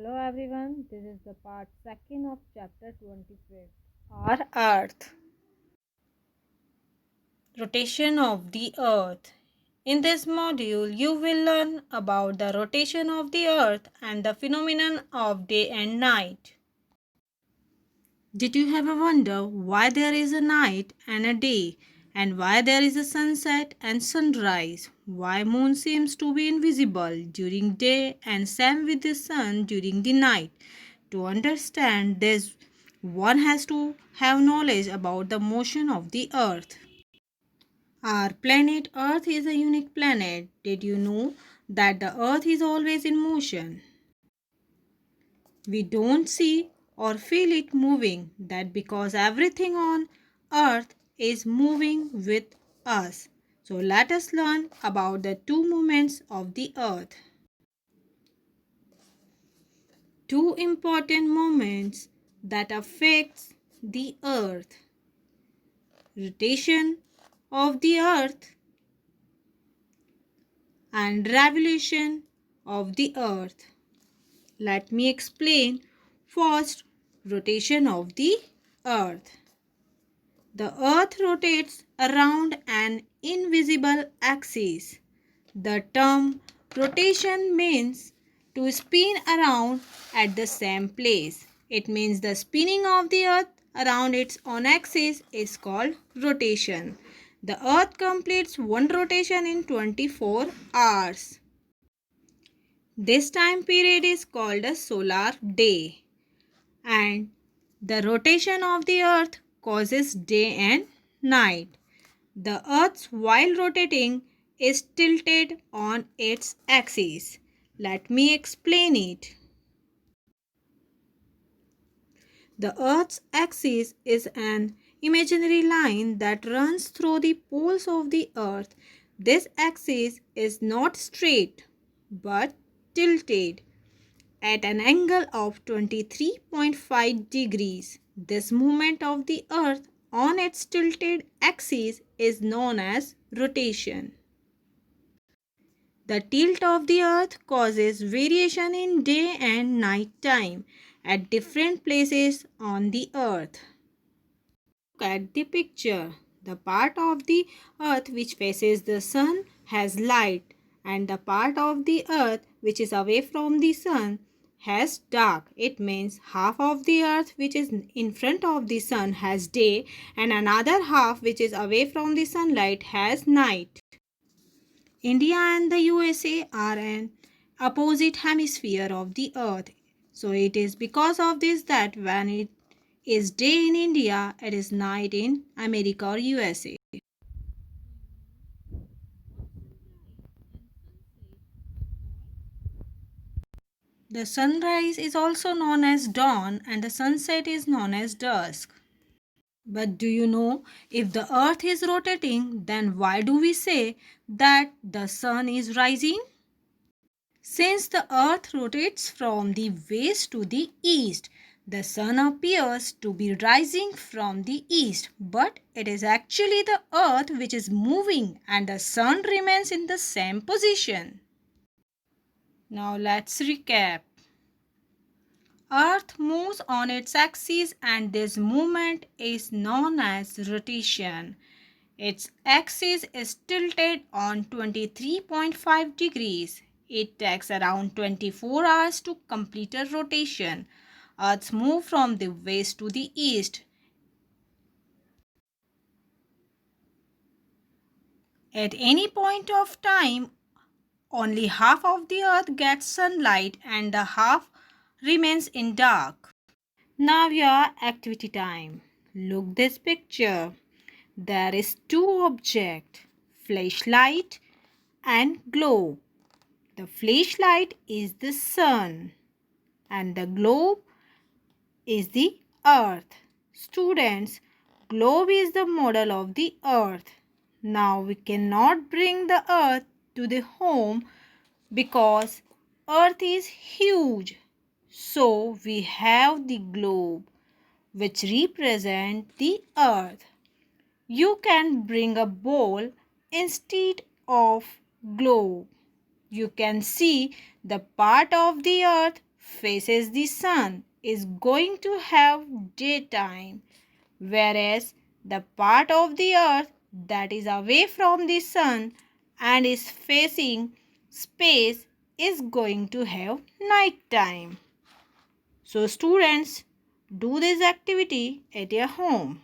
Hello everyone, this is the part second of chapter 25, our Earth. Rotation of the Earth. In this module, you will learn about the rotation of the Earth and the phenomenon of day and night. Did you ever wonder why there is a night and a day, and why there is a sunset and sunrise, why moon seems to be invisible during day and same with the sun during the night? To understand this, one has to have knowledge about the motion of the earth. Our planet Earth is a unique planet. Did you know that the earth is always in motion? We don't see or feel it moving. That because everything on earth is moving with us. So let us learn about the two movements of the earth. Two important movements that affects the earth. Rotation of the earth and revolution of the earth. Let me explain first rotation of the earth. The earth rotates around an invisible axis. The term rotation means to spin around at the same place. It means the spinning of the earth around its own axis is called rotation. The earth completes one rotation in 24 hours. This time period is called a solar day, and the rotation of the earth causes day and night. The earth, while rotating, is tilted on its axis. Let me explain it. The earth's axis is an imaginary line that runs through the poles of the earth. This axis is not straight but tilted at an angle of 23.5 degrees. This movement of the earth on its tilted axis is known as rotation. The tilt of the earth causes variation in day and night time at different places on the earth. Look at the picture. The part of the earth which faces the sun has light, and the part of the earth which is away from the sun has dark. It means half of the earth which is in front of the sun has day, and another half which is away from the sunlight has night. India and the USA are an opposite hemisphere of the earth. So it is because of this that when it is day in India, it is night in America or USA. The sunrise is also known as dawn and the sunset is known as dusk. But do you know, if the earth is rotating, then why do we say that the sun is rising? Since the earth rotates from the west to the east, the sun appears to be rising from the east, but it is actually the earth which is moving and the sun remains in the same position. Now let's recap. Earth moves on its axis and this movement is known as rotation. Its axis is tilted on 23.5 degrees. It takes around 24 hours to complete a rotation. Earth's move from the west to the east. At any point of time, only half of the earth gets sunlight and the half remains in dark. Now your activity time. Look this picture. There is two objects, flashlight and globe. The flashlight is the sun and the globe is the earth. Students, globe is the model of the earth. Now we cannot bring the earth to the home because earth is huge. So we have the globe which represent the earth. You can bring a bowl instead of globe. You can see the part of the earth faces the sun is going to have daytime, whereas the part of the earth that is away from the sun and is facing space is going to have night time. So students, do this activity at your home.